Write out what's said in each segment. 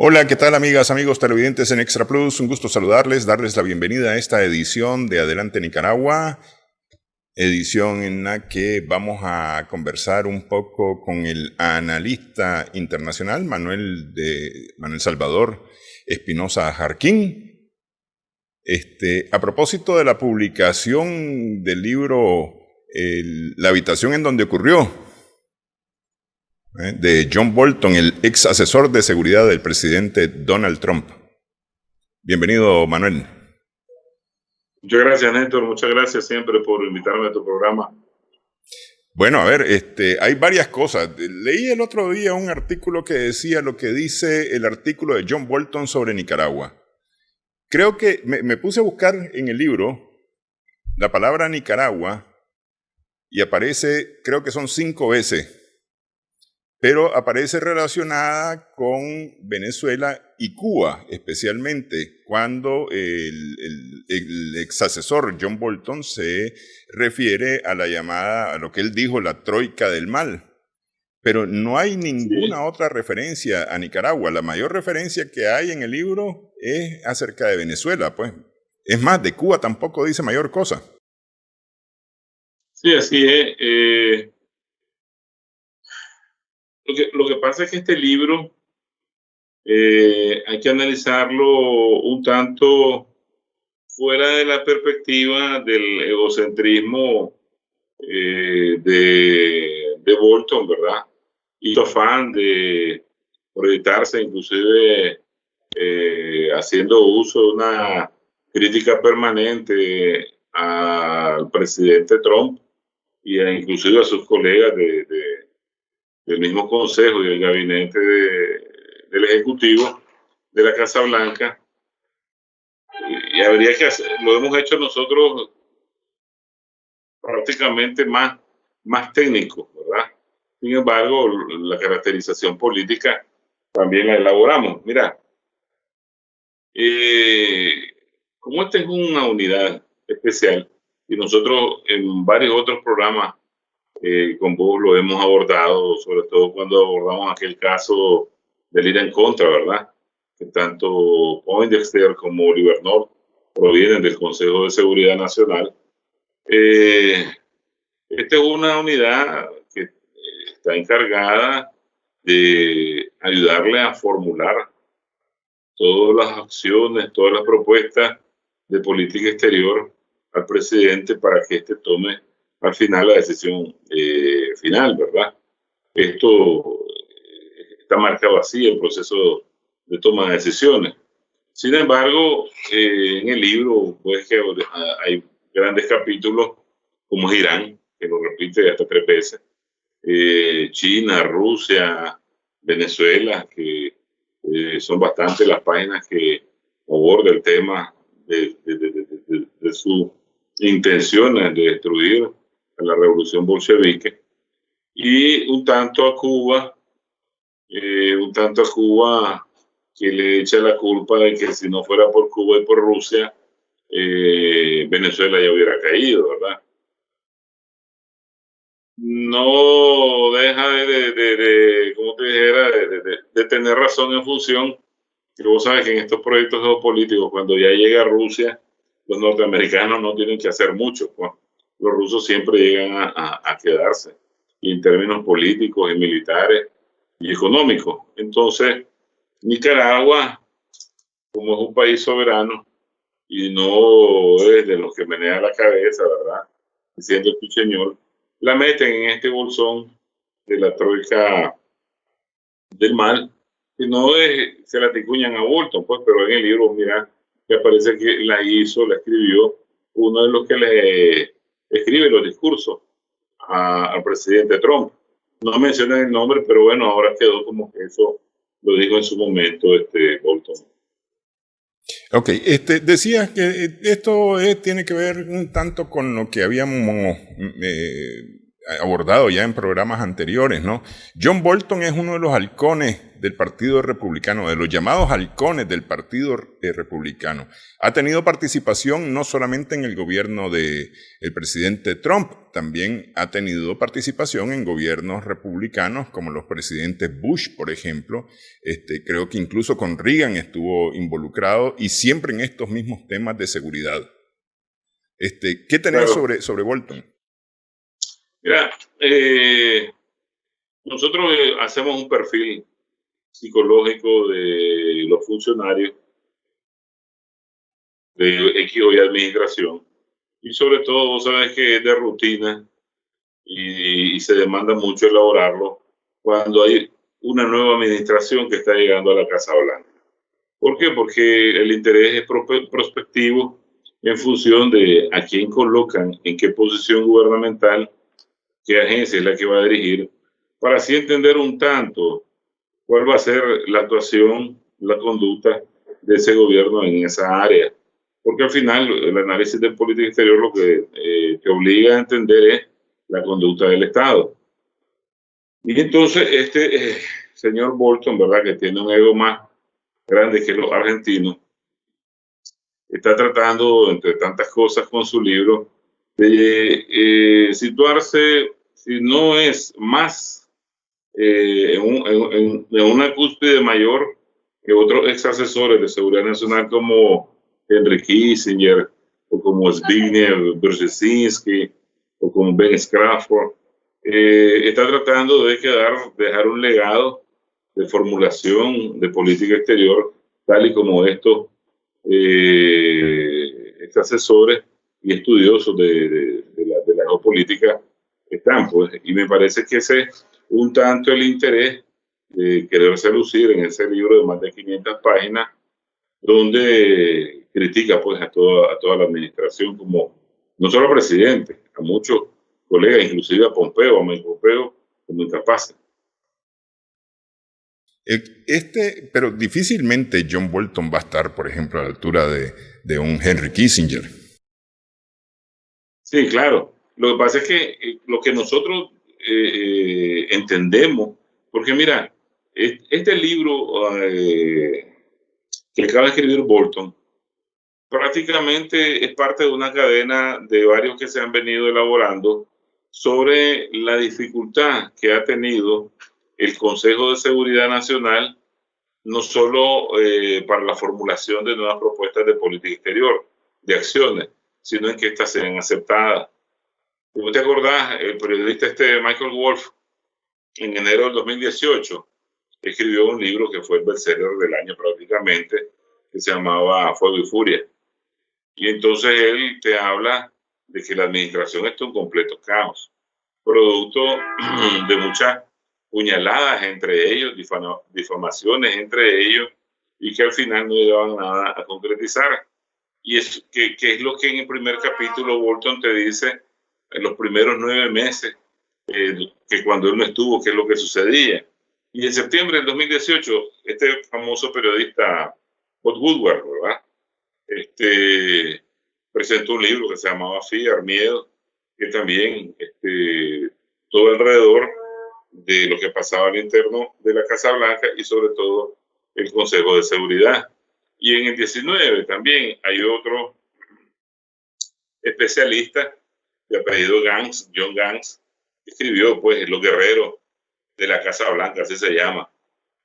Hola, ¿qué tal amigas, amigos televidentes en Extra Plus? Un gusto saludarles, darles la bienvenida a esta edición de Adelante Nicaragua, edición en la que vamos a conversar un poco con el analista internacional Manuel Salvador Espinosa Jarquín. A propósito de la publicación del libro La habitación en donde ocurrió, de John Bolton, el ex asesor de seguridad del presidente Donald Trump. Bienvenido, Manuel. Muchas gracias, Néstor. Muchas gracias siempre por invitarme a tu programa. Bueno, a ver, hay varias cosas. Leí el otro día un artículo que decía lo que dice el artículo de John Bolton sobre Nicaragua. Creo que me puse a buscar en el libro la palabra Nicaragua y aparece, creo que son 5 veces, pero aparece relacionada con Venezuela y Cuba, especialmente cuando el ex asesor John Bolton se refiere a la llamada, a lo que él dijo, la troika del mal. Pero no hay ninguna otra referencia a Nicaragua. La mayor referencia que hay en el libro es acerca de Venezuela, pues. Es más, de Cuba tampoco dice mayor cosa. Sí, así es. Lo que pasa es que este libro hay que analizarlo un tanto fuera de la perspectiva del egocentrismo de Bolton, ¿verdad? Y su afán de proyectarse, inclusive haciendo uso de una crítica permanente al presidente Trump y inclusive a sus colegas del mismo Consejo y del gabinete del Ejecutivo de la Casa Blanca. Y habría que hacer, lo hemos hecho nosotros prácticamente más técnico, ¿verdad? Sin embargo, la caracterización política también la elaboramos. Mira, como esta es una unidad especial y nosotros en varios otros programas con vos lo hemos abordado, sobre todo cuando abordamos aquel caso del ir en contra, ¿verdad? Que tanto Poindexter como Oliver North provienen del Consejo de Seguridad Nacional. Esta es una unidad que está encargada de ayudarle a formular todas las acciones, todas las propuestas de política exterior al presidente para que éste tome al final la decisión final, ¿verdad? Esto está marcado así el proceso de toma de decisiones. Sin embargo, en el libro, pues que hay grandes capítulos como es Irán, que lo repite hasta 3 veces, China, Rusia, Venezuela, que son bastante las páginas que aborda el tema de su intenciones de destruir a la revolución bolchevique, y un tanto a Cuba que le echa la culpa de que si no fuera por Cuba y por Rusia, Venezuela ya hubiera caído, ¿verdad? No deja como te dijera, de tener razón en función que vos sabes que en estos proyectos geopolíticos, cuando ya llega Rusia, los norteamericanos no tienen que hacer mucho, pues. Los rusos siempre llegan a quedarse, y en términos políticos y militares y económicos. Entonces, Nicaragua, como es un país soberano y no es de los que menea la cabeza, ¿verdad? Diciendo tu señor, la meten en este bolsón de la troika del mal, que no se la ticuñan a Bolton, pues, pero en el libro, mira, que parece que la escribió uno de los que le escribe los discursos al presidente Trump. No mencionan el nombre, pero bueno, ahora quedó como que eso lo dijo en su momento Bolton. Ok, decías que esto tiene que ver un tanto con lo que habíamos abordado ya en programas anteriores, ¿no? John Bolton es uno de los halcones del Partido Republicano, de los llamados halcones del Partido Republicano. Ha tenido participación no solamente en el gobierno del presidente Trump, también ha tenido participación en gobiernos republicanos como los presidentes Bush, por ejemplo. Creo que incluso con Reagan estuvo involucrado y siempre en estos mismos temas de seguridad. ¿Qué tenés sobre Bolton? Mira, nosotros hacemos un perfil psicológico de los funcionarios de X o Y administración, y sobre todo, vos sabes que es de rutina y se demanda mucho elaborarlo cuando hay una nueva administración que está llegando a la Casa Blanca. ¿Por qué? Porque el interés es prospectivo en función de a quién colocan, en qué posición gubernamental, qué agencia es la que va a dirigir, para así entender un tanto cuál va a ser la actuación, la conducta de ese gobierno en esa área. Porque al final el análisis de política exterior lo que te obliga a entender es la conducta del Estado. Y entonces señor Bolton, ¿verdad?, que tiene un ego más grande que los argentinos, está tratando, entre tantas cosas, con su libro, de situarse, si no es más, en una cúspide mayor que otros ex asesores de seguridad nacional como Henry Kissinger, o como Zbigniew Brzezinski, o como Ben Crawford. Está tratando de dejar un legado de formulación de política exterior, tal y como estos asesores y estudiosos de la geopolítica están, pues. Y me parece que ese es un tanto el interés de quererse lucir en ese libro de más de 500 páginas, donde critica, pues, a toda la administración, como no solo al presidente, a muchos colegas, inclusive a Pompeo, a Mike Pompeo, como incapaces. Pero difícilmente John Bolton va a estar, por ejemplo, a la altura de un Henry Kissinger. Sí, claro. Lo que pasa es que lo que nosotros entendemos, porque mira, este libro que acaba de escribir Bolton, prácticamente es parte de una cadena de varios que se han venido elaborando sobre la dificultad que ha tenido el Consejo de Seguridad Nacional, no solo para la formulación de nuevas propuestas de política exterior, de acciones, sino en que éstas sean aceptadas. ¿Tú te acordás? El periodista Michael Wolff, en enero del 2018, escribió un libro que fue el bestseller del año prácticamente, que se llamaba Fuego y Furia. Y entonces él te habla de que la administración está en completo caos, producto de muchas puñaladas entre ellos, difamaciones entre ellos, y que al final no llevaban nada a concretizar. Y es que es lo que en el primer capítulo Bolton te dice en los primeros 9 meses, que cuando él no estuvo, qué es lo que sucedía. Y en septiembre del 2018, este famoso periodista Bob Woodward, ¿verdad?, presentó un libro que se llamaba Fear, Miedo, que también todo alrededor de lo que pasaba al interno de la Casa Blanca y sobre todo el Consejo de Seguridad. Y en el 19 también hay otro especialista de apellido Gantz, John Gantz, que escribió, pues, Los Guerreros de la Casa Blanca, así se llama,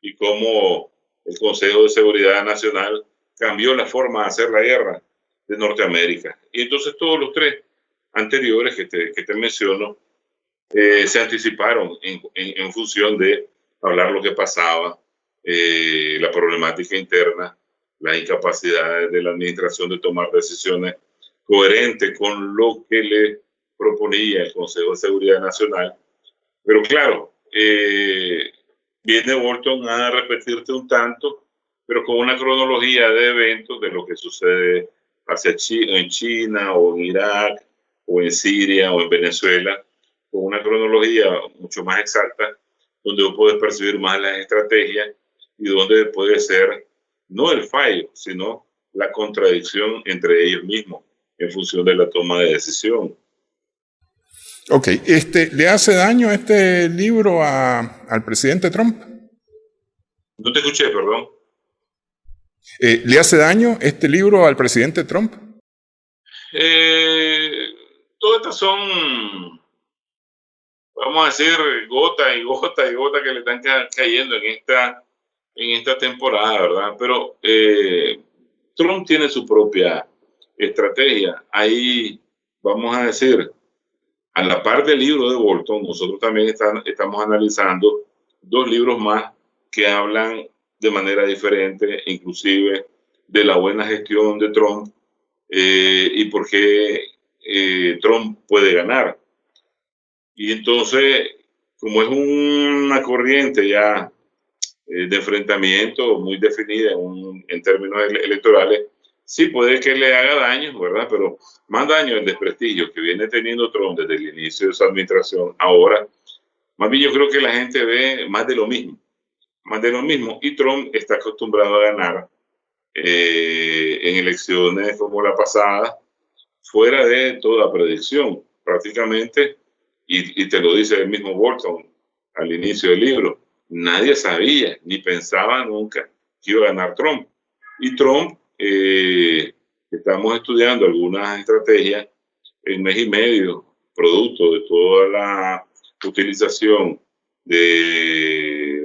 y cómo el Consejo de Seguridad Nacional cambió la forma de hacer la guerra de Norteamérica. Y entonces todos los tres anteriores que te menciono se anticiparon en función de hablar lo que pasaba, la problemática interna, las incapacidades de la administración de tomar decisiones coherentes con lo que le proponía el Consejo de Seguridad Nacional. Pero claro, viene Bolton a repetirte un tanto, pero con una cronología de eventos de lo que sucede en China o en Irak o en Siria o en Venezuela, con una cronología mucho más exacta, donde vos podés percibir más las estrategias y donde puede ser no el fallo, sino la contradicción entre ellos mismos en función de la toma de decisión. Ok, ¿le hace daño este libro al presidente Trump? No te escuché, perdón. ¿Le hace daño este libro al presidente Trump? Todas estas son, vamos a decir, gota y gota y gota que le están cayendo en esta temporada, ¿verdad? Pero Trump tiene su propia estrategia. Ahí, vamos a decir, a la par del libro de Bolton, nosotros también estamos analizando dos libros más que hablan de manera diferente, inclusive de la buena gestión de Trump y por qué Trump puede ganar. Y entonces, como es una corriente ya de enfrentamiento muy definida en términos electorales, sí puede que le haga daño, ¿verdad? Pero más daño el desprestigio que viene teniendo Trump desde el inicio de su administración ahora. Más bien yo creo que la gente ve más de lo mismo, y Trump está acostumbrado a ganar en elecciones como la pasada, fuera de toda predicción, prácticamente, y te lo dice el mismo Bolton al inicio del libro, nadie sabía ni pensaba nunca que iba a ganar Trump. Y Trump, estamos estudiando algunas estrategias en mes y medio, producto de toda la utilización de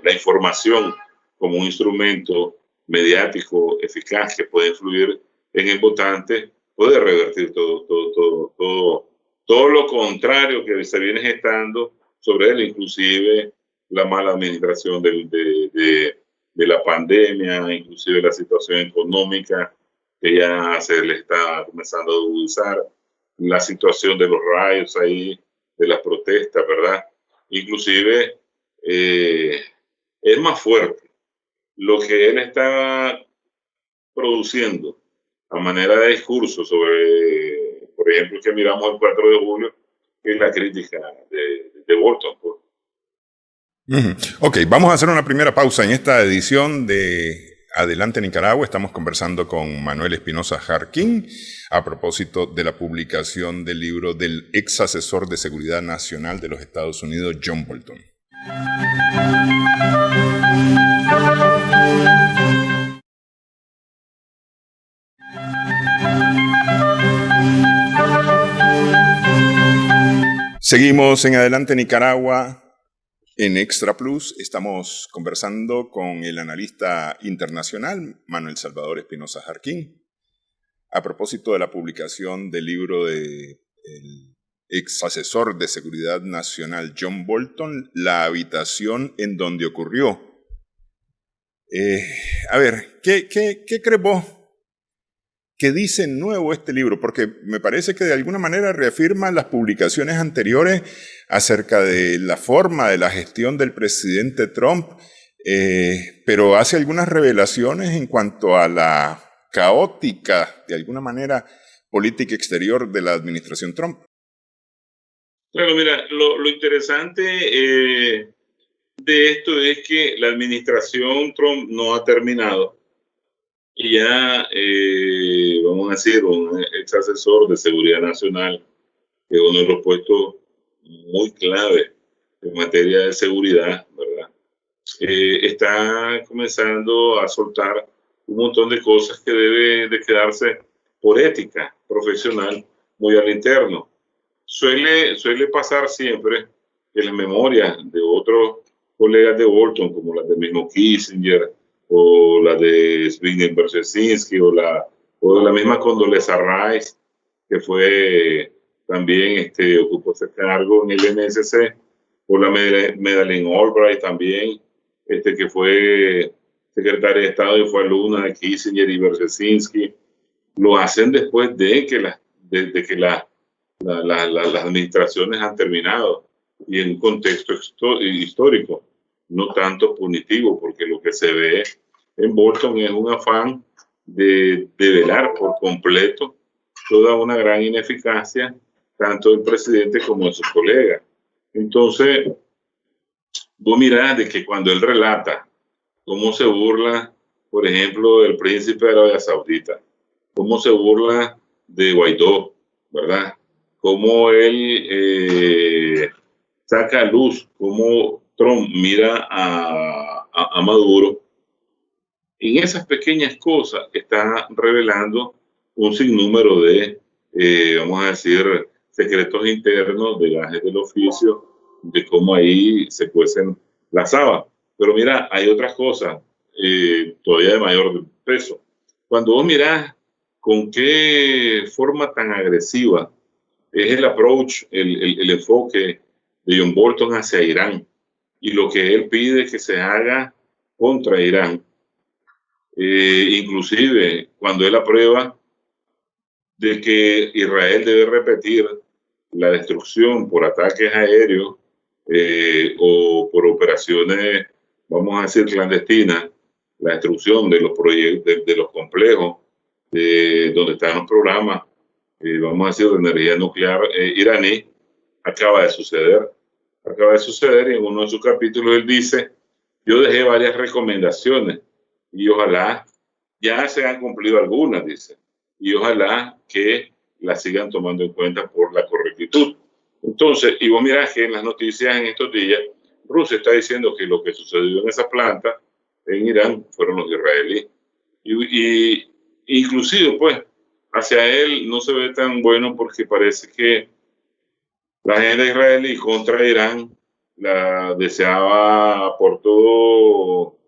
la información como un instrumento mediático eficaz que puede influir en el votante, puede revertir todo lo contrario que se viene gestando sobre él, inclusive la mala administración de la pandemia, inclusive la situación económica que ya se le está comenzando a agudizar, la situación de los rayos ahí, de las protestas, ¿verdad? Inclusive es más fuerte lo que él está produciendo a manera de discurso sobre, por ejemplo, que miramos el 4 de julio, que es la crítica de Bolton. Pues. Ok, vamos a hacer una primera pausa en esta edición de Adelante Nicaragua. Estamos conversando con Manuel Espinosa Jarquín a propósito de la publicación del libro del ex asesor de Seguridad Nacional de los Estados Unidos, John Bolton. Seguimos en Adelante Nicaragua. En Extra Plus estamos conversando con el analista internacional Manuel Salvador Espinosa Jarquín a propósito de la publicación del libro del ex asesor de Seguridad Nacional John Bolton, La habitación en donde ocurrió. A ver, ¿qué crees vos que dice nuevo este libro? Porque me parece que de alguna manera reafirma las publicaciones anteriores acerca de la forma de la gestión del presidente Trump, pero hace algunas revelaciones en cuanto a la caótica, de alguna manera, política exterior de la administración Trump. Claro, mira, lo interesante de esto es que la administración Trump no ha terminado. Y ya, vamos a decir, un ex asesor de seguridad nacional, que es uno de los puestos muy clave en materia de seguridad, ¿verdad? Está comenzando a soltar un montón de cosas que debe de quedarse por ética profesional muy al interno. Suele pasar siempre en las memorias de otros colegas de Bolton, como las del mismo Kissinger, o la de Zbigniew Brzezinski, o de la misma Condoleezza Rice, que fue también ocupó ese cargo en el NSC, o la Madeleine Albright también, que fue secretaria de Estado y fue alumna de Kissinger y Brzezinski. Lo hacen después de que las administraciones han terminado y en un contexto histórico, no tanto punitivo, porque lo que se ve en Bolton es un afán de velar por completo toda una gran ineficacia, tanto del presidente como de sus colegas. Entonces, vos mirás de que cuando él relata cómo se burla, por ejemplo, del príncipe de Arabia Saudita, cómo se burla de Guaidó, ¿verdad? cómo él saca a luz, cómo Trump mira a Maduro. En esas pequeñas cosas está revelando un sinnúmero de, vamos a decir, secretos internos de gajes del oficio, de cómo ahí se cuecen las habas. Pero mira, hay otras cosas todavía de mayor peso. Cuando vos mirás con qué forma tan agresiva es el approach, el enfoque de John Bolton hacia Irán y lo que él pide que se haga contra Irán, inclusive cuando él aprueba de que Israel debe repetir la destrucción por ataques aéreos o por operaciones, vamos a decir, clandestinas, la destrucción de los proyectos, de los complejos, donde están los programas, vamos a decir, de energía nuclear iraní, acaba de suceder. Acaba de suceder y en uno de sus capítulos él dice, yo dejé varias recomendaciones y ojalá ya se han cumplido algunas, dice, y ojalá que las sigan tomando en cuenta por la correctitud. Entonces, y vos mirás que en las noticias en estos días, Rusia está diciendo que lo que sucedió en esa planta en Irán fueron los israelíes. Y inclusive, pues, hacia él no se ve tan bueno porque parece que la agenda israelí contra Irán la deseaba por todo,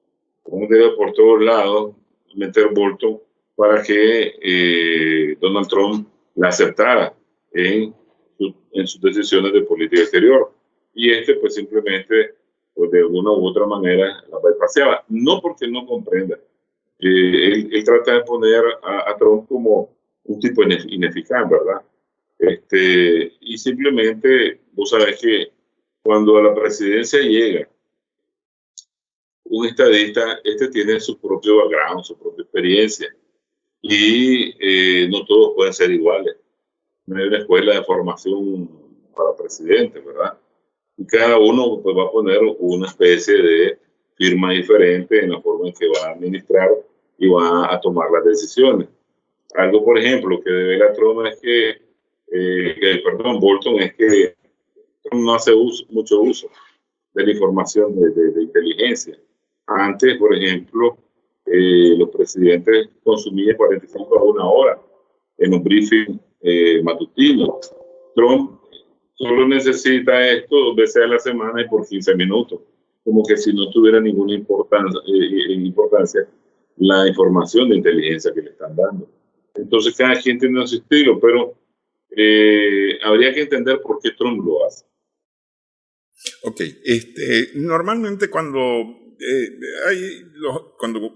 como te digo, por todos lados, meter Bolton para que Donald Trump la aceptara en sus decisiones de política exterior. Y pues simplemente, pues de alguna u otra manera, la bypaseaba. No porque no comprenda. Él trata de poner a Trump como un tipo ineficaz, ¿verdad? Y simplemente, vos sabés que cuando a la presidencia llega un estadista, tiene su propio background, su propia experiencia, y no todos pueden ser iguales. No hay una escuela de formación para presidentes, ¿verdad? Y cada uno pues, va a poner una especie de firma diferente en la forma en que va a administrar y va a tomar las decisiones. Algo, por ejemplo, que devela Trump es Bolton, es que Trump no hace mucho uso de la información de inteligencia. Antes, por ejemplo, los presidentes consumían 45 a 1 hora en un briefing matutino. Trump solo necesita esto 2 veces a la semana y por 15 minutos, como que si no tuviera ninguna importancia la información de inteligencia que le están dando. Entonces cada quien tiene su estilo, pero habría que entender por qué Trump lo hace. Ok, normalmente cuando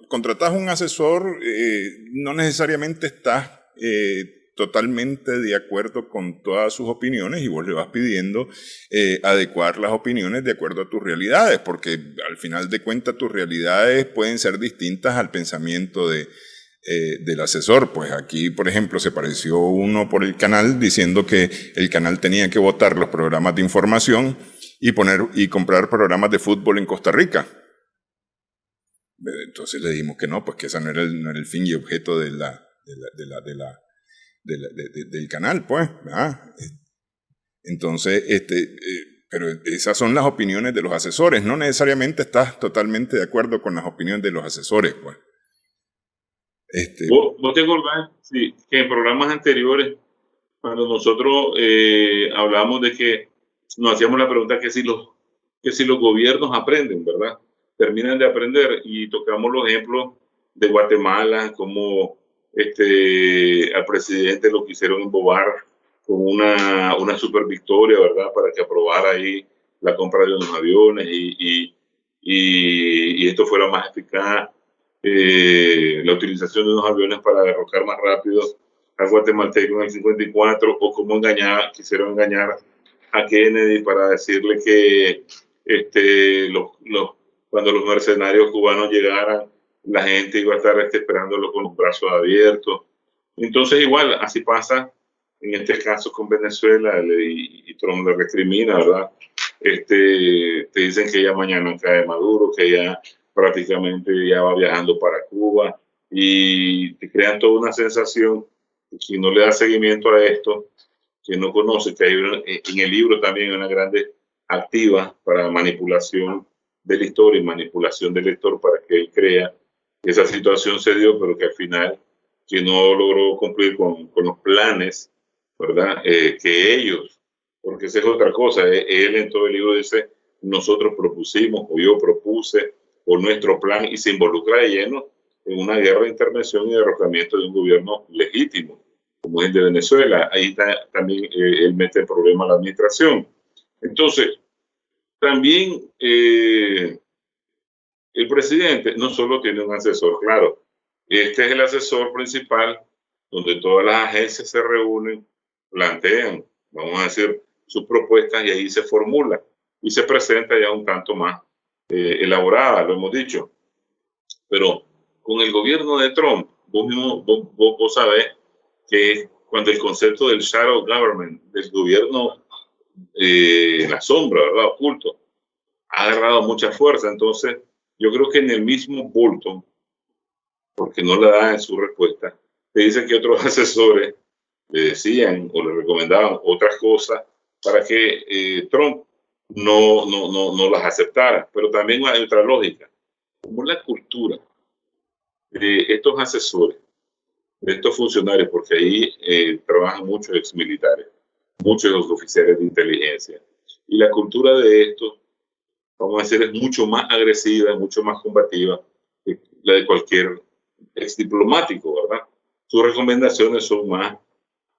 contratas un asesor, no necesariamente estás totalmente de acuerdo con todas sus opiniones y vos le vas pidiendo adecuar las opiniones de acuerdo a tus realidades, porque al final de cuentas tus realidades pueden ser distintas al pensamiento del asesor. Pues aquí, por ejemplo, se pareció uno por el canal diciendo que el canal tenía que votar los programas de información y comprar programas de fútbol en Costa Rica. Entonces le dijimos que no, pues que ese no era el fin y objeto del canal, pues. ¿verdad? Entonces, pero esas son las opiniones de los asesores. No necesariamente estás totalmente de acuerdo con las opiniones de los asesores, pues. ¿Vos te acordás? Sí, que en programas anteriores, cuando nosotros hablamos de que nos hacíamos la pregunta que si los gobiernos aprenden, ¿verdad? Terminan de aprender, y tocamos los ejemplos de Guatemala, como al presidente lo quisieron embobar con una super victoria, ¿verdad? Para que aprobara ahí la compra de unos aviones y esto fuera más eficaz. La utilización de unos aviones para derrocar más rápido al guatemalteco en el 54, o cómo quisieron engañar a Kennedy para decirle que cuando los mercenarios cubanos llegaran, la gente iba a estar esperándolo con los brazos abiertos. Entonces igual, así pasa en este caso con Venezuela, y Trump le recrimina, ¿verdad? Te dicen que ya mañana cae Maduro, que ya prácticamente ya va viajando para Cuba, y te crean toda una sensación que si no le da seguimiento a esto, que no conoce que hay en el libro también hay una grande activa para manipulación de la historia y manipulación del lector para que él crea que esa situación se dio, pero que al final que no logró cumplir con los planes, ¿verdad? Que ellos, porque esa es otra cosa, él en todo el libro dice, nosotros propusimos, o yo propuse, o nuestro plan, y se involucra de lleno en una guerra de intervención y derrocamiento de un gobierno legítimo, como es el de Venezuela. Ahí también él mete el problema a la administración. Entonces, también el presidente no solo tiene un asesor, claro, este es el asesor principal donde todas las agencias se reúnen, plantean, vamos a decir, sus propuestas y ahí se formula y se presenta ya un tanto más elaborada, lo hemos dicho. Pero con el gobierno de Trump, vos sabés que cuando el concepto del shadow government, del gobierno en la sombra, ¿verdad? Oculto, ha agarrado mucha fuerza. Entonces, yo creo que en el mismo Bolton, porque no le da en su respuesta, te dice que otros asesores le decían o le recomendaban otras cosas para que Trump no las aceptara. Pero también hay otra lógica. Como la cultura de estos asesores, de estos funcionarios, porque ahí trabajan muchos exmilitares, muchos oficiales de inteligencia, y la cultura de estos, vamos a decir, es mucho más agresiva, mucho más combativa que la de cualquier exdiplomático, ¿verdad? Sus recomendaciones son más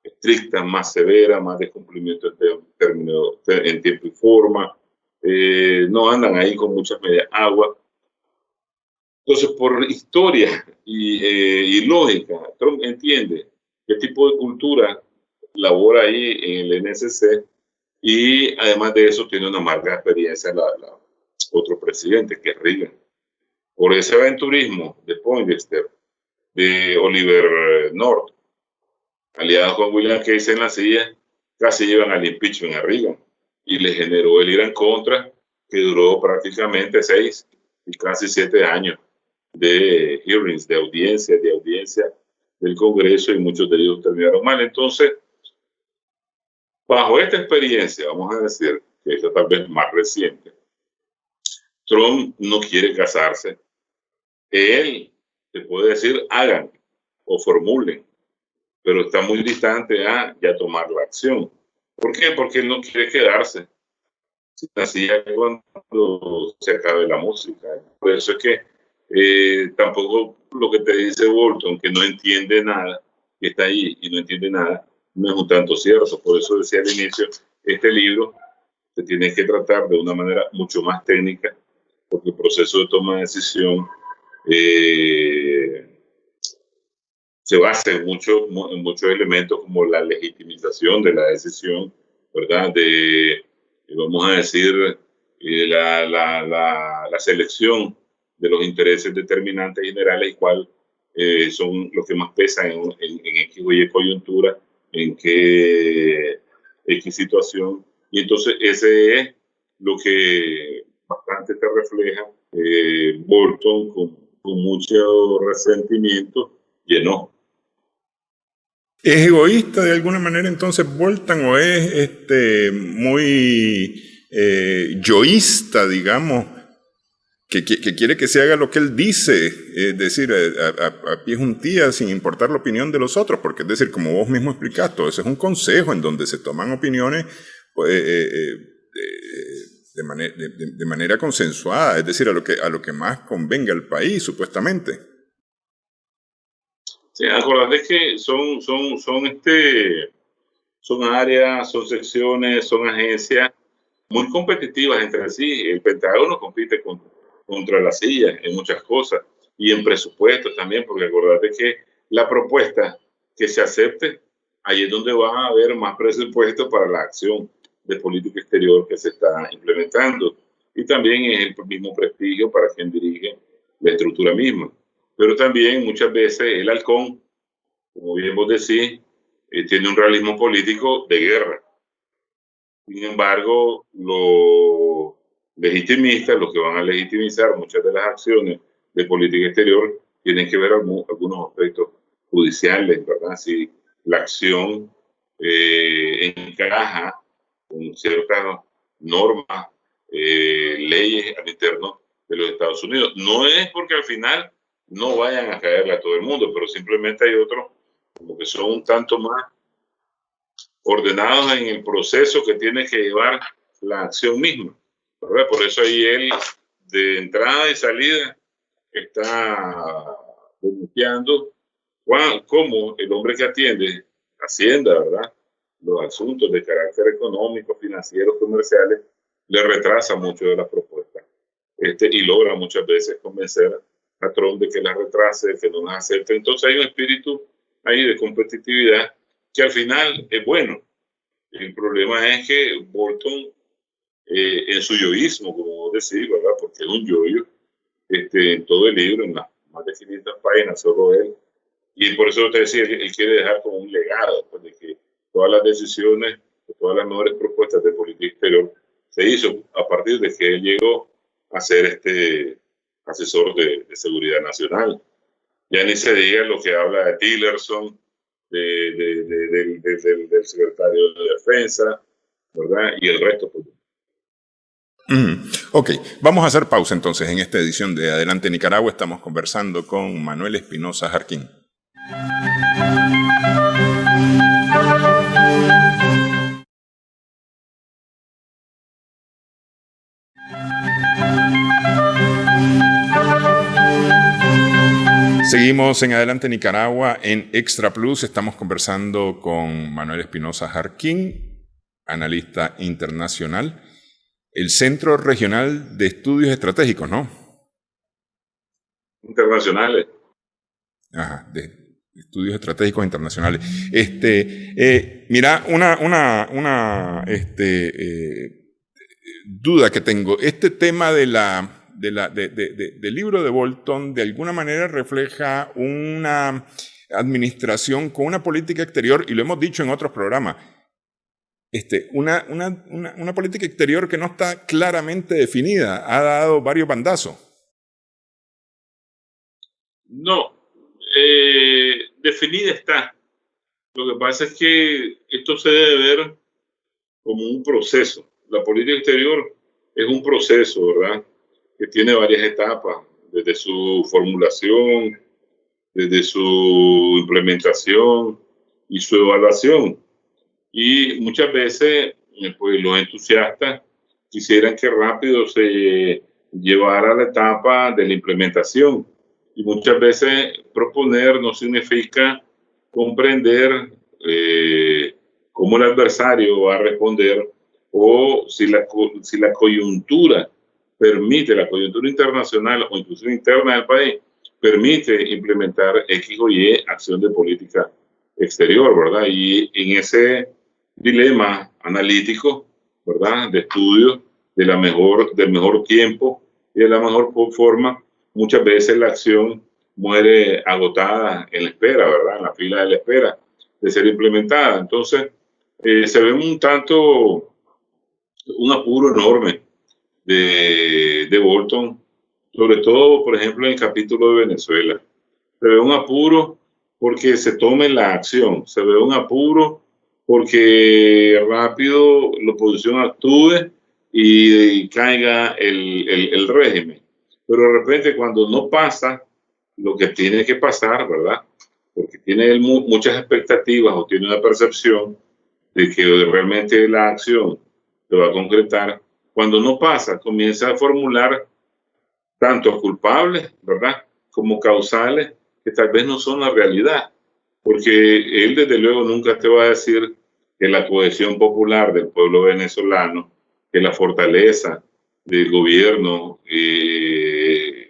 estrictas, más severas, más de cumplimiento en tiempo y forma, no andan ahí con muchas medias aguas. Entonces, por historia y lógica, Trump entiende qué tipo de cultura labora ahí en el NSC y además de eso tiene una amarga experiencia otro presidente, que es Reagan. Por ese aventurismo de Poindexter, de Oliver North, aliado con William Casey en la silla, casi llevan al impeachment a Reagan y le generó el Irán contra, que duró prácticamente 6 y casi 7 años de hearings, de audiencia del Congreso, y muchos de ellos terminaron mal. Entonces, bajo esta experiencia, vamos a decir que esta tal vez más reciente, Trump no quiere casarse. Él te puede decir hagan o formulen, pero está muy distante a ya tomar la acción. ¿Por qué? Porque él no quiere quedarse así cuando se acabe la música. Por eso es que tampoco lo que te dice Bolton, que no entiende nada, que está ahí y no entiende nada, no es un tanto cierto. Por eso decía al inicio, este libro se tiene que tratar de una manera mucho más técnica, porque el proceso de toma de decisión se basa en muchos elementos como la legitimización de la decisión, ¿verdad? Vamos a decir, la selección de los intereses determinantes generales y cuál son los que más pesan en X o Y coyuntura, en qué X situación. Y entonces ese es lo que bastante te refleja Bolton con mucho resentimiento y enojo. ¿Es egoísta de alguna manera entonces Bolton o es muy yoísta, digamos, que quiere que se haga lo que él dice, es decir, a pie juntilla, sin importar la opinión de los otros? Porque es decir, como vos mismo explicás, todo eso es un consejo en donde se toman opiniones pues, de manera consensuada, es decir, a lo que más convenga al país, supuestamente. Sí, acordate que son áreas, son secciones, son agencias muy competitivas entre sí. El Pentágono compite contra la CIA en muchas cosas y en presupuestos también, porque acordate que la propuesta que se acepte, ahí es donde va a haber más presupuesto para la acción de política exterior que se está implementando. Y también es el mismo prestigio para quien dirige la estructura misma. Pero también muchas veces el halcón, como bien vos decís, tiene un realismo político de guerra. Sin embargo, los legitimistas, los que van a legitimizar muchas de las acciones de política exterior, tienen que ver algunos aspectos judiciales, ¿verdad? Si la acción encaja con ciertas normas, leyes al interno de los Estados Unidos. No es porque al final no vayan a caerle a todo el mundo, pero simplemente hay otros como que son un tanto más ordenados en el proceso que tiene que llevar la acción misma, ¿verdad? Por eso ahí él, de entrada y salida, está denunciando cómo el hombre que atiende Hacienda, ¿verdad?, los asuntos de carácter económico, financiero, comerciales, le retrasa mucho de las propuestas. Y logra muchas veces convencer a Trump de que las retrase, de que no las acepte. Entonces hay un espíritu ahí de competitividad que al final es bueno. El problema es que Bolton, en su yoísmo, como vos decís, ¿verdad?, porque es un yoyo, en todo el libro, en las más de 500 páginas, solo él. Y por eso te decía, él quiere dejar como un legado, pues, de que todas las decisiones, todas las mejores propuestas de política exterior se hizo a partir de que él llegó a ser asesor de seguridad nacional. Ya ni se diga lo que habla de Tillerson, del secretario de Defensa, ¿verdad? Y el resto, pues. Ok, vamos a hacer pausa entonces en esta edición de Adelante Nicaragua. Estamos conversando con Manuel Espinosa Jarquín. Seguimos en Adelante Nicaragua en Extra Plus. Estamos conversando con Manuel Espinosa Jarquín, analista internacional. El Centro Regional de Estudios Estratégicos, ¿no? Internacionales. Ajá, de Estudios Estratégicos Internacionales. Mira, una duda que tengo. Este tema del libro de Bolton de alguna manera refleja una administración con una política exterior, y lo hemos dicho en otros programas, una política exterior que no está claramente definida, ha dado varios bandazos. No, definida está. Lo que pasa es que esto se debe ver como un proceso. La política exterior es un proceso, ¿verdad?, que tiene varias etapas, desde su formulación, desde su implementación y su evaluación. Y muchas veces, pues, los entusiastas quisieran que rápido se llevara a la etapa de la implementación. Y muchas veces proponer no significa comprender cómo el adversario va a responder, o si la coyuntura permite, la coyuntura internacional o incluso interna del país, permite implementar X o Y acción de política exterior, ¿verdad? Y en ese dilema analítico, ¿verdad?, de estudio del mejor tiempo y de la mejor forma, muchas veces la acción muere agotada en la espera, ¿verdad?, en la fila de la espera de ser implementada. Entonces, se ve un apuro enorme de Bolton, sobre todo, por ejemplo, en el capítulo de Venezuela. Se ve un apuro porque se tome la acción, se ve un apuro porque rápido la oposición actúe y caiga el régimen. Pero de repente, cuando no pasa lo que tiene que pasar, ¿verdad?, porque tiene él muchas expectativas o tiene una percepción de que realmente la acción se va a concretar, cuando no pasa, comienza a formular tanto culpables, ¿verdad?, como causales, que tal vez no son la realidad. Porque él, desde luego, nunca te va a decir que la cohesión popular del pueblo venezolano, que la fortaleza del gobierno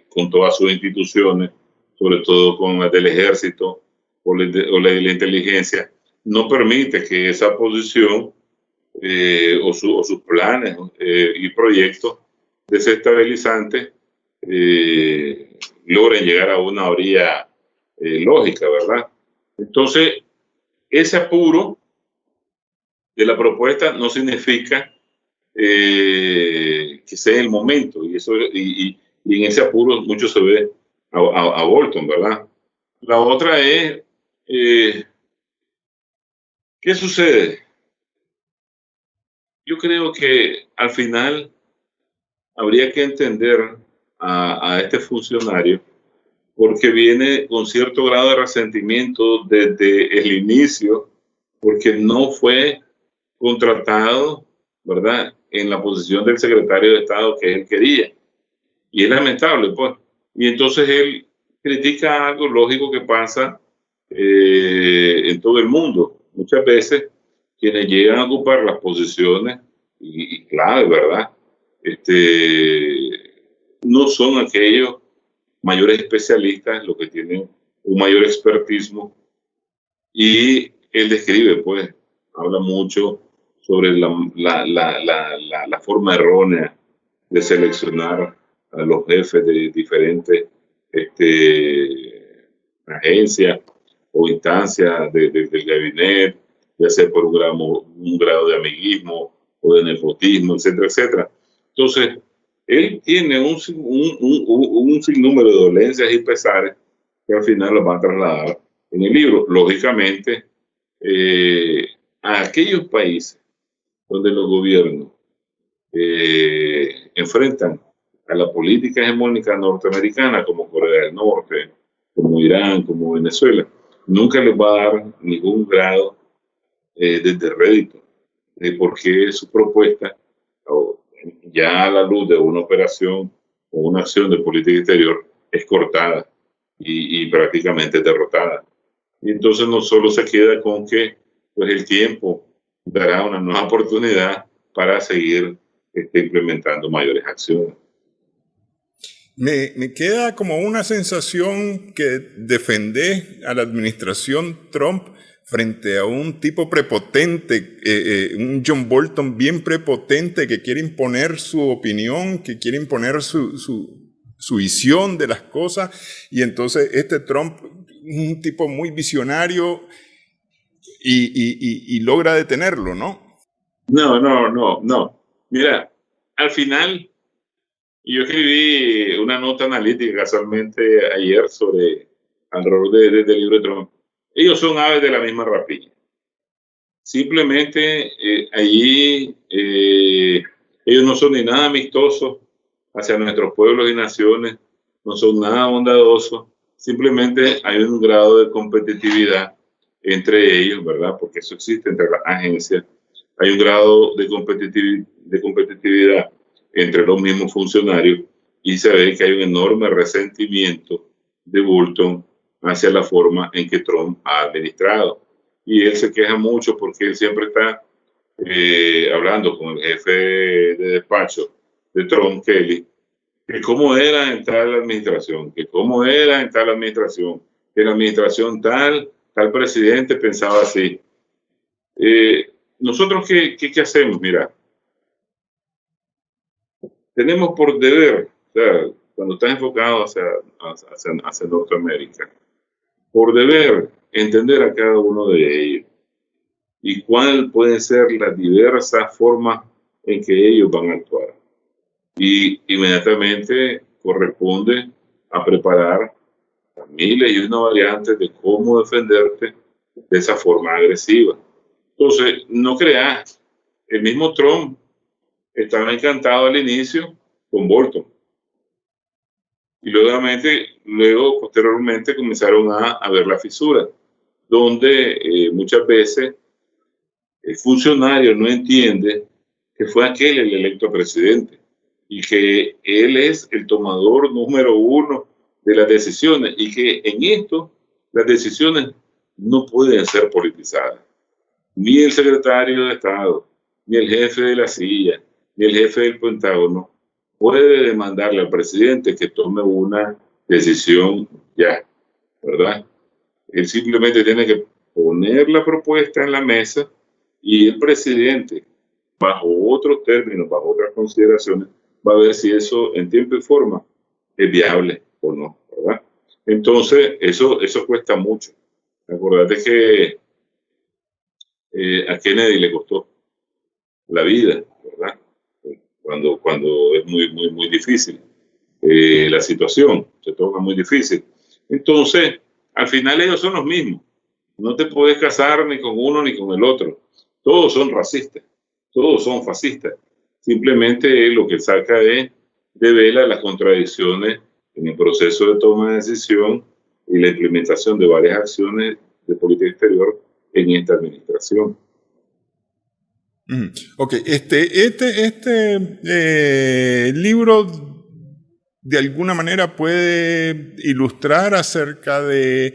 con todas sus instituciones, sobre todo con las del ejército o la de la inteligencia, no permite que esa posición o sus planes y proyectos desestabilizantes logren llegar a una orilla lógica, ¿verdad? Entonces, ese apuro de la propuesta no significa que sea el momento, y en ese apuro mucho se ve a Bolton, ¿verdad? La otra es ¿Qué sucede? Yo creo que al final habría que entender a este funcionario porque viene con cierto grado de resentimiento desde el inicio, porque no fue contratado, ¿verdad?, en la posición del secretario de Estado que él quería. Y es lamentable, pues. Y entonces él critica algo lógico que pasa en todo el mundo. Muchas veces quienes llegan a ocupar las posiciones y clave, ¿verdad? No son aquellos mayores especialistas los que tienen un mayor expertismo y él describe, pues, habla mucho sobre la forma errónea de seleccionar a los jefes de diferentes agencias o instancias del gabinete, ya sea por un grado de amiguismo o de nepotismo, etcétera, etcétera. Entonces, él tiene un sinnúmero de dolencias y pesares que al final los va a trasladar en el libro. Lógicamente, eh, a aquellos países donde los gobiernos enfrentan a la política hegemónica norteamericana, como Corea del Norte, como Irán, como Venezuela, nunca les va a dar ningún grado de rédito de por qué su propuesta, ya a la luz de una operación o una acción de política exterior, es cortada y prácticamente derrotada. Y entonces no solo se queda con que pues el tiempo dará una nueva oportunidad para seguir implementando mayores acciones. Me queda como una sensación que defender a la administración Trump frente a un tipo prepotente, un John Bolton bien prepotente que quiere imponer su opinión, que quiere imponer su visión de las cosas, y entonces este Trump, un tipo muy visionario y logra detenerlo, ¿no? No. Mira, al final yo escribí una nota analítica casualmente ayer sobre alrededor del libro de Trump. Ellos son aves de la misma rapiña. Simplemente allí ellos no son ni nada amistosos hacia nuestros pueblos y naciones, no son nada bondadosos, simplemente hay un grado de competitividad entre ellos, ¿verdad? Porque eso existe entre las agencias. Hay un grado de competitividad entre los mismos funcionarios y se ve que hay un enorme resentimiento de Bolton hacia la forma en que Trump ha administrado. Y él se queja mucho porque él siempre está hablando con el jefe de despacho de Trump, Kelly, que cómo era en tal administración, que cómo era en tal administración, que la administración tal presidente pensaba así. Nosotros, ¿qué hacemos? Mira, tenemos por deber, o sea, cuando estás enfocado hacia Norteamérica, por deber entender a cada uno de ellos y cuál pueden ser las diversas formas en que ellos van a actuar. Y inmediatamente corresponde a preparar miles y una variantes de cómo defenderte de esa forma agresiva. Entonces, no creas, el mismo Trump estaba encantado al inicio con Bolton. Y luego posteriormente comenzaron a ver la fisura, donde muchas veces el funcionario no entiende que fue aquel el electo presidente y que él es el tomador número uno de las decisiones y que en esto las decisiones no pueden ser politizadas. Ni el secretario de Estado, ni el jefe de la CIA, ni el jefe del Pentágono puede demandarle al presidente que tome una decisión ya, ¿verdad? Él simplemente tiene que poner la propuesta en la mesa y el presidente, bajo otros términos, bajo otras consideraciones, va a ver si eso en tiempo y forma es viable o no, ¿verdad? Entonces, eso cuesta mucho. Acordate que a Kennedy le costó la vida, ¿verdad? Cuando es muy difícil la situación, se torna muy difícil. Entonces, al final ellos son los mismos. No te puedes casar ni con uno ni con el otro. Todos son racistas, todos son fascistas. Simplemente lo que saca de vela las contradicciones en el proceso de toma de decisión y la implementación de varias acciones de política exterior en esta administración. Ok, libro de alguna manera puede ilustrar acerca de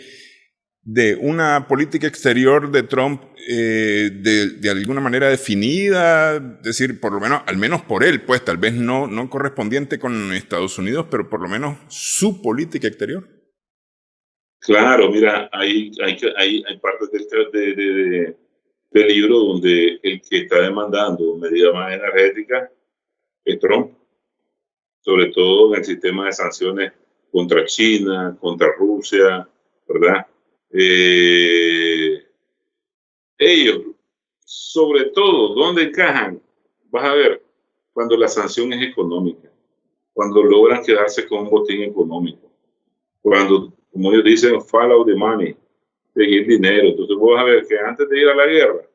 una política exterior de Trump de alguna manera definida, es decir, por lo menos, al menos por él, pues tal vez no correspondiente con Estados Unidos, pero por lo menos su política exterior. Claro, mira, hay partes del libro donde el que está demandando medidas más energéticas es Trump, sobre todo en el sistema de sanciones contra China, contra Rusia, ¿verdad? Ellos, sobre todo, ¿dónde encajan? Vas a ver, cuando la sanción es económica, cuando logran quedarse con un botín económico, cuando, como ellos dicen, follow the money, seguir dinero. Entonces vos vas a ver que antes de ir a la guerra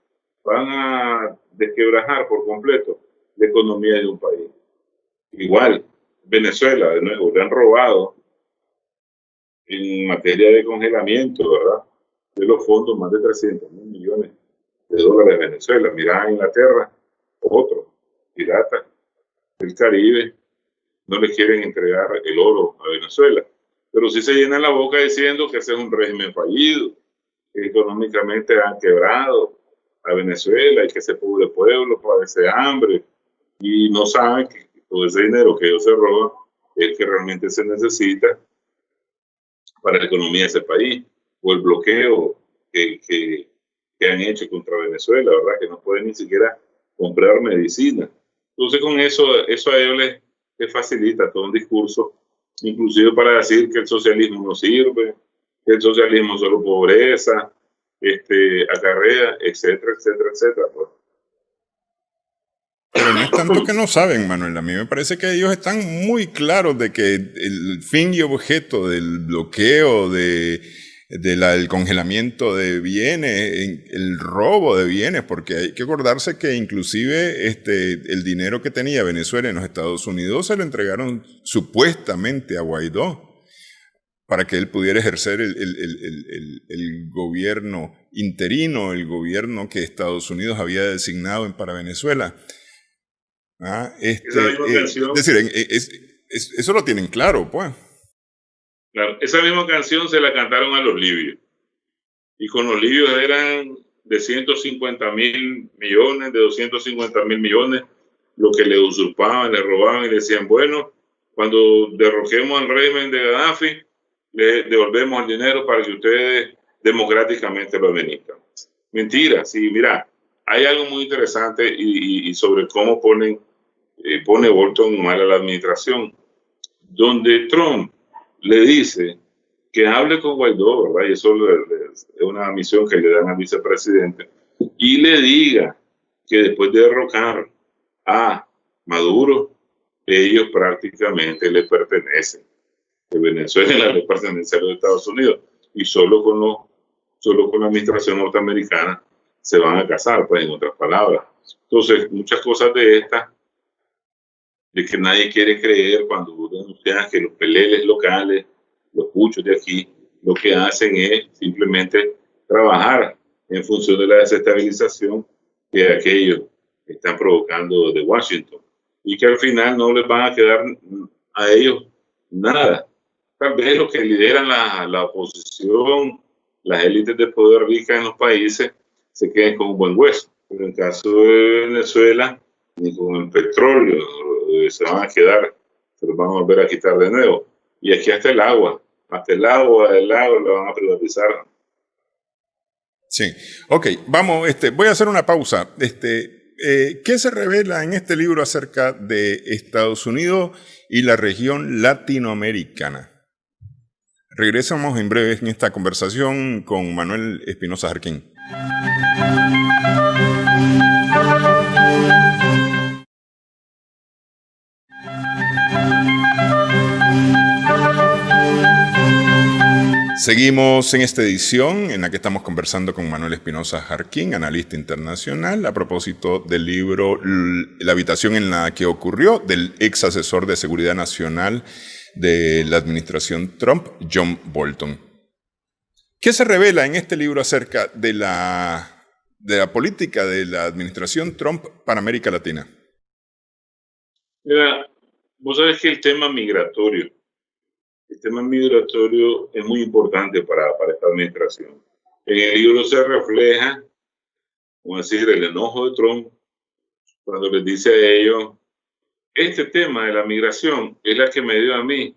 van a desquebrajar por completo la economía de un país. Igual, Venezuela, de nuevo, le han robado en materia de congelamiento, ¿verdad? De los fondos, más de 300 mil millones de dólares de Venezuela. Mirá a Inglaterra, otro, pirata del Caribe, no le quieren entregar el oro a Venezuela, pero sí se llenan la boca diciendo que ese es un régimen fallido, que económicamente han quebrado a Venezuela y que ese pobre pueblo padece hambre, y no saben que todo ese dinero que ellos se roban es el que realmente se necesita para la economía de ese país, o el bloqueo que han hecho contra Venezuela, ¿verdad? Que no pueden ni siquiera comprar medicina. Entonces con eso a ellos les facilita todo un discurso, inclusive para decir que el socialismo no sirve, que el socialismo solo pobreza, acarrea, etcétera, etcétera, etcétera. Pues. Pero no es tanto que no saben, Manuel. A mí me parece que ellos están muy claros de que el fin y objeto del bloqueo, del congelamiento de bienes, el robo de bienes, porque hay que acordarse que inclusive el dinero que tenía Venezuela en los Estados Unidos se lo entregaron supuestamente a Guaidó para que él pudiera ejercer el gobierno interino, el gobierno que Estados Unidos había designado para Venezuela. Es decir, eso lo tienen claro, pues. Claro, esa misma canción se la cantaron a los libios. Y con los libios eran de 150 mil millones, de 250 mil millones, lo que le usurpaban, le robaban y le decían, bueno, cuando derroquemos al régimen de Gaddafi, le devolvemos el dinero para que ustedes democráticamente lo administran. Mentira, sí, mira, hay algo muy interesante y sobre cómo pone Bolton mal a la administración, donde Trump le dice que hable con Guaidó, ¿verdad? Y eso es una misión que le dan al vicepresidente, y le diga que después de derrocar a Maduro, ellos prácticamente le pertenecen, que Venezuela le pertenece a los Estados Unidos, y solo con la administración norteamericana se van a casar, pues en otras palabras. Entonces, muchas cosas de estas, de que nadie quiere creer cuando denuncian que los peleles locales, los puchos de aquí, lo que hacen es simplemente trabajar en función de la desestabilización que aquellos están provocando de Washington, y que al final no les van a quedar a ellos nada. Tal vez los que lideran la oposición, las élites de poder ricas en los países, se queden con un buen hueso. Pero en el caso de Venezuela, ni con el petróleo se van a quedar, se los van a volver a quitar de nuevo. Y aquí hasta el agua lo van a privatizar. Sí, ok, vamos, voy a hacer una pausa. ¿Qué se revela en este libro acerca de Estados Unidos y la región latinoamericana? Regresamos en breve en esta conversación con Manuel Espinosa Jarquín. Seguimos en esta edición en la que estamos conversando con Manuel Espinosa Jarquín, analista internacional, a propósito del libro La habitación en la que ocurrió, del ex asesor de seguridad nacional de la administración Trump, John Bolton. ¿Qué se revela en este libro acerca de la política de la administración Trump para América Latina? Mira, vos sabés que el tema migratorio es muy importante para esta administración. En el libro se refleja, como decir, el enojo de Trump cuando les dice a ellos, este tema de la migración es la que me dio a mí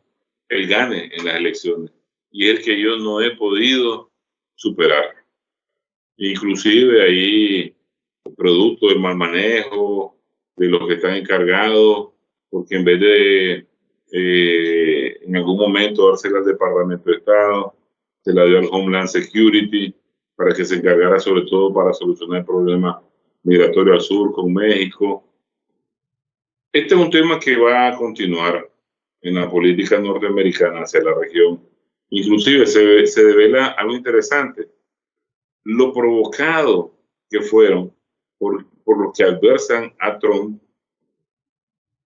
el gane en las elecciones y es el que yo no he podido superar. Inclusive ahí, producto del mal manejo de los que están encargados, porque en vez de en algún momento dársela al Departamento de Estado, se la dio al Homeland Security para que se encargara sobre todo para solucionar el problema migratorio al sur con México. Este es un tema que va a continuar en la política norteamericana hacia la región. Inclusive se devela algo interesante, lo provocado que fueron por los que adversan a Trump,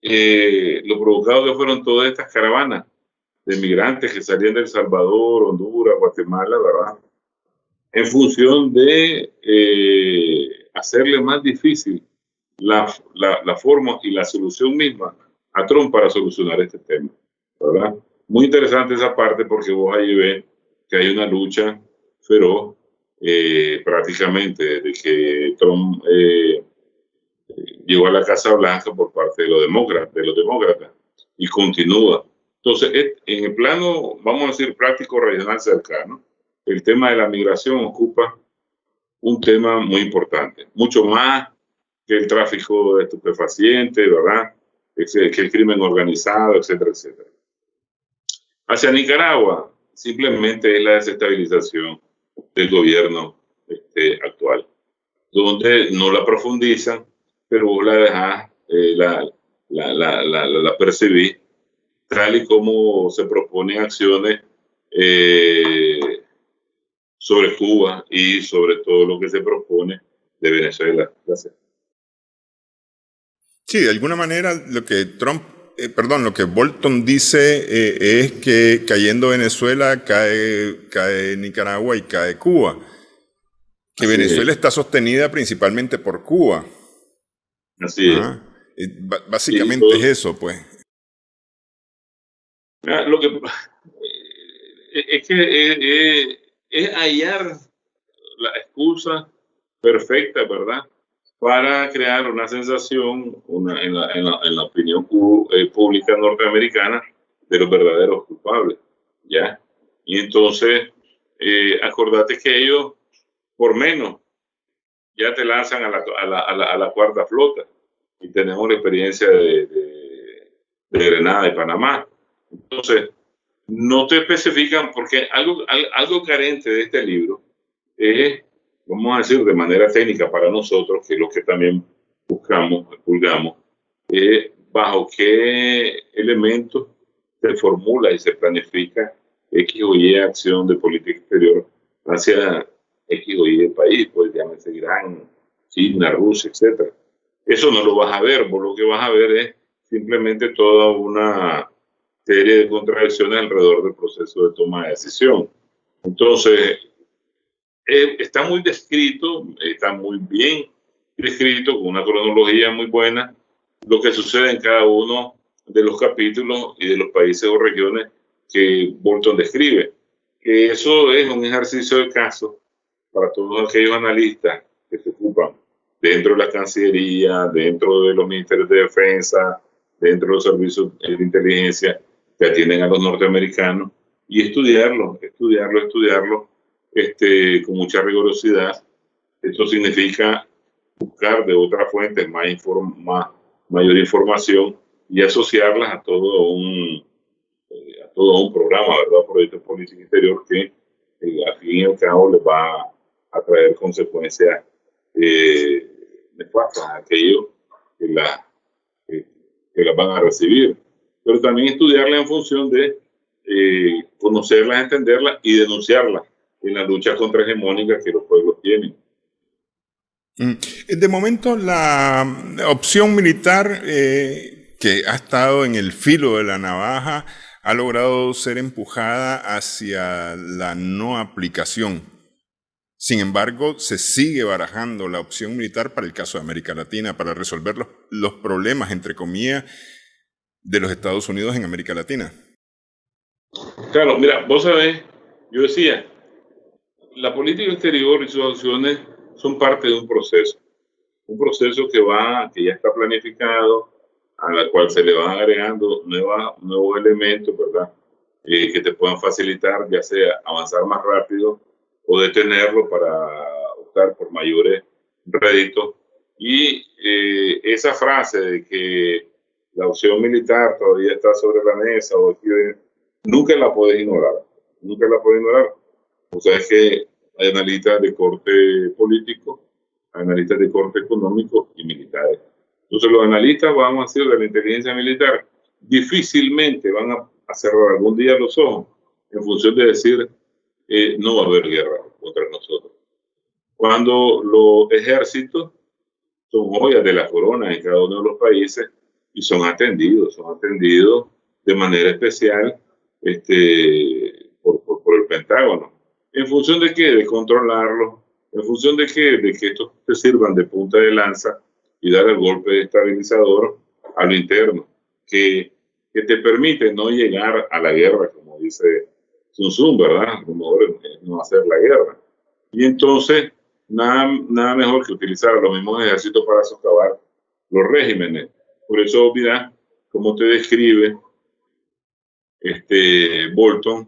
lo provocado que fueron todas estas caravanas de migrantes que salían de El Salvador, Honduras, Guatemala, ¿verdad? En función de hacerle más difícil la forma y la solución misma a Trump para solucionar este tema, ¿verdad? Muy interesante esa parte porque vos ahí ves que hay una lucha feroz prácticamente desde que Trump llegó a la Casa Blanca por parte de los demócratas y continúa. Entonces, en el plano, vamos a decir, práctico regional cercano, el tema de la migración ocupa un tema muy importante, mucho más que el tráfico de estupefacientes, ¿verdad? Que el crimen organizado, etcétera, etcétera. Hacia Nicaragua, simplemente es la desestabilización del gobierno actual, donde no la profundizan, pero vos la dejás, la percibís, tal y como se proponen acciones sobre Cuba y sobre todo lo que se propone de Venezuela. Gracias. Sí, de alguna manera lo que Bolton dice es que cayendo Venezuela cae Nicaragua y cae Cuba. Que Así Venezuela es. está sostenida principalmente por Cuba. Así es. Básicamente es eso, pues. Lo que es que es hallar la excusa perfecta, ¿verdad? Para crear una sensación en la opinión pública norteamericana de los verdaderos culpables, ¿ya? Y entonces, acordate que ellos, por menos, ya te lanzan a la cuarta flota. Y tenemos la experiencia de Grenada y Panamá. Entonces, no te especifican, porque algo carente de este libro es, vamos a decir de manera técnica para nosotros, que es lo que también buscamos, pulgamos, bajo qué elementos se formula y se planifica X o Y acción de política exterior hacia X o Y país, pues llámese Irán, China, Rusia, etcétera. Eso no lo vas a ver, vos lo que vas a ver es simplemente toda una serie de contradicciones alrededor del proceso de toma de decisión. Entonces, está muy descrito, está muy bien descrito, con una cronología muy buena, lo que sucede en cada uno de los capítulos y de los países o regiones que Bolton describe. Que eso es un ejercicio de caso para todos aquellos analistas que se ocupan dentro de la Cancillería, dentro de los ministerios de defensa, dentro de los servicios de inteligencia que atienden a los norteamericanos, y estudiarlo con mucha rigurosidad. Esto significa buscar de otras fuentes mayor información y asociarlas a todo un programa, ¿verdad? Proyecto de política interior que al fin y al cabo les va a traer consecuencias nefastas a aquellos que las van a recibir. Pero también estudiarla en función de conocerlas, entenderlas y denunciarlas en la lucha contrahegemónica que los pueblos tienen. De momento, la opción militar que ha estado en el filo de la navaja ha logrado ser empujada hacia la no aplicación. Sin embargo, se sigue barajando la opción militar para el caso de América Latina, para resolver los problemas, entre comillas, de los Estados Unidos en América Latina. Claro, mira, vos sabés, yo decía, la política exterior y sus acciones son parte de un proceso que ya está planificado, a la cual se le van agregando nuevos elementos, ¿verdad? Que te puedan facilitar, ya sea avanzar más rápido o detenerlo para optar por mayores réditos. Y esa frase de que la opción militar todavía está sobre la mesa, nunca la puedes ignorar, nunca la puedes ignorar. O sea, es que hay analistas de corte político, analistas de corte económico y militares. Entonces los analistas, vamos a decir, de la inteligencia militar, difícilmente van a cerrar algún día los ojos en función de decir no va a haber guerra contra nosotros. Cuando los ejércitos son joyas de la corona en cada uno de los países y son atendidos de manera especial por el Pentágono. ¿En función de qué? De controlarlos. ¿En función de qué? De que estos te sirvan de punta de lanza y dar el golpe estabilizador a lo interno, que te permite no llegar a la guerra, como dice Sun Tzu, ¿verdad? Como no hacer la guerra. Y entonces, nada mejor que utilizar a los mismos ejércitos para socavar los regímenes. Por eso, mira cómo te describe Bolton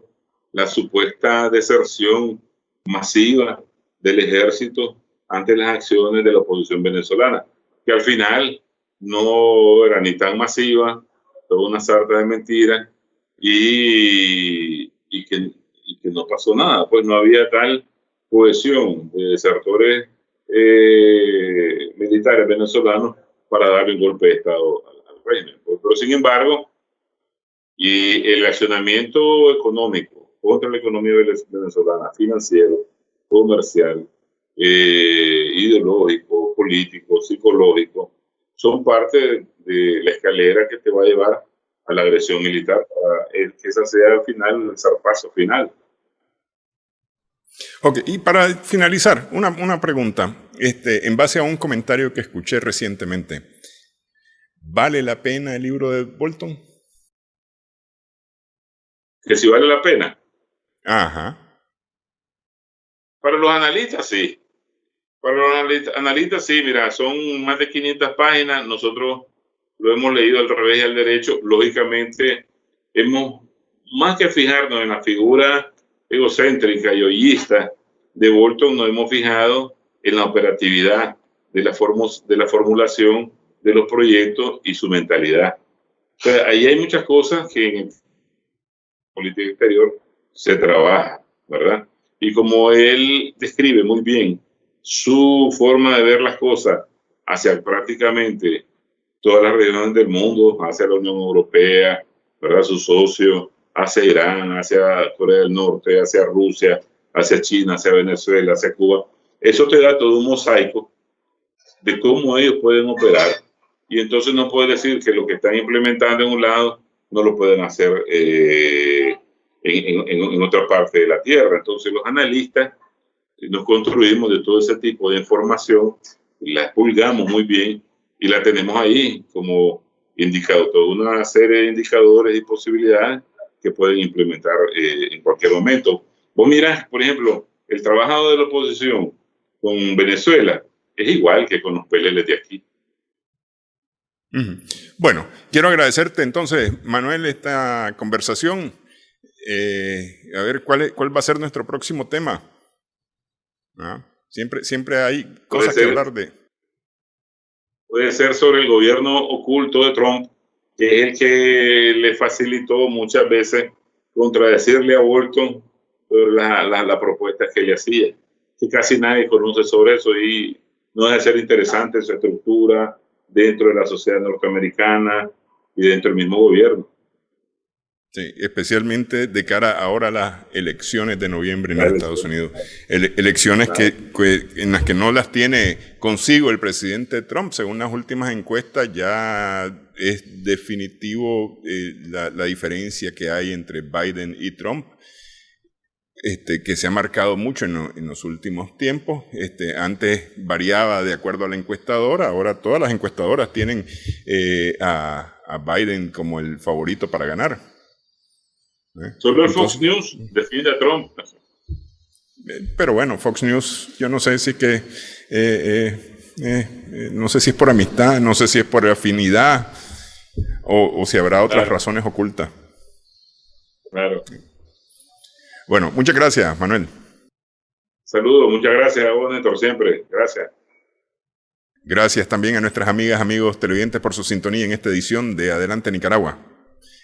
la supuesta deserción masiva del ejército ante las acciones de la oposición venezolana, que al final no era ni tan masiva, toda una sarta de mentiras, y que no pasó nada, pues no había tal cohesión de desertores militares venezolanos para darle un golpe de Estado al régimen. Pero sin embargo, y el accionamiento económico contra la economía venezolana, financiero, comercial, ideológico, político, psicológico, son parte de la escalera que te va a llevar a la agresión militar para que esa sea al final el zarpazo final. Ok, y para finalizar, una pregunta, en base a un comentario que escuché recientemente. ¿Vale la pena el libro de Bolton? Que si vale la pena. Ajá. Para los analistas, sí. Para los analistas, sí, mira, son más de 500 páginas. Nosotros lo hemos leído al revés y al derecho. Lógicamente, más que fijarnos en la figura egocéntrica y hoyista de Bolton, nos hemos fijado en la operatividad de la formulación de los proyectos y su mentalidad. O sea, ahí hay muchas cosas que en política exterior se trabaja, ¿verdad? Y como él describe muy bien su forma de ver las cosas hacia prácticamente todas las regiones del mundo, hacia la Unión Europea, ¿verdad? Sus socios, hacia Irán, hacia Corea del Norte, hacia Rusia, hacia China, hacia Venezuela, hacia Cuba. Eso te da todo un mosaico de cómo ellos pueden operar. Y entonces no puedes decir que lo que están implementando en un lado no lo pueden hacer en otra parte de la Tierra. Entonces los analistas nos construimos de todo ese tipo de información, la pulgamos muy bien y la tenemos ahí como indicado, toda una serie de indicadores y posibilidades que pueden implementar en cualquier momento. Vos mirás, por ejemplo, el trabajo de la oposición con Venezuela es igual que con los PLL de aquí. Bueno, quiero agradecerte entonces, Manuel, esta conversación. A ver, ¿cuál va a ser nuestro próximo tema? Siempre hay cosas que hablar de. Puede ser sobre el gobierno oculto de Trump, que es el que le facilitó muchas veces contradecirle a Bolton la propuesta que le hacía, que casi nadie conoce sobre eso y no deja de ser interesante su estructura dentro de la sociedad norteamericana y dentro del mismo gobierno. Sí, especialmente de cara ahora a las elecciones de noviembre en los Estados Unidos. Elecciones en las que no las tiene consigo el presidente Trump. Según las últimas encuestas, ya es definitivo la diferencia que hay entre Biden y Trump, que se ha marcado mucho en los últimos tiempos. Antes variaba de acuerdo a la encuestadora, ahora todas las encuestadoras tienen a Biden como el favorito para ganar. Solo el Fox News defiende a Trump. Pero bueno, Fox News, yo no sé si que no sé si es por amistad, no sé si es por afinidad o si habrá otras razones ocultas. Claro. Bueno, muchas gracias, Manuel. Saludos, muchas gracias a vos, Néstor, siempre. Gracias. Gracias también a nuestras amigas, amigos televidentes por su sintonía en esta edición de Adelante Nicaragua.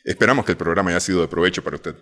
Esperamos que el programa haya sido de provecho para usted.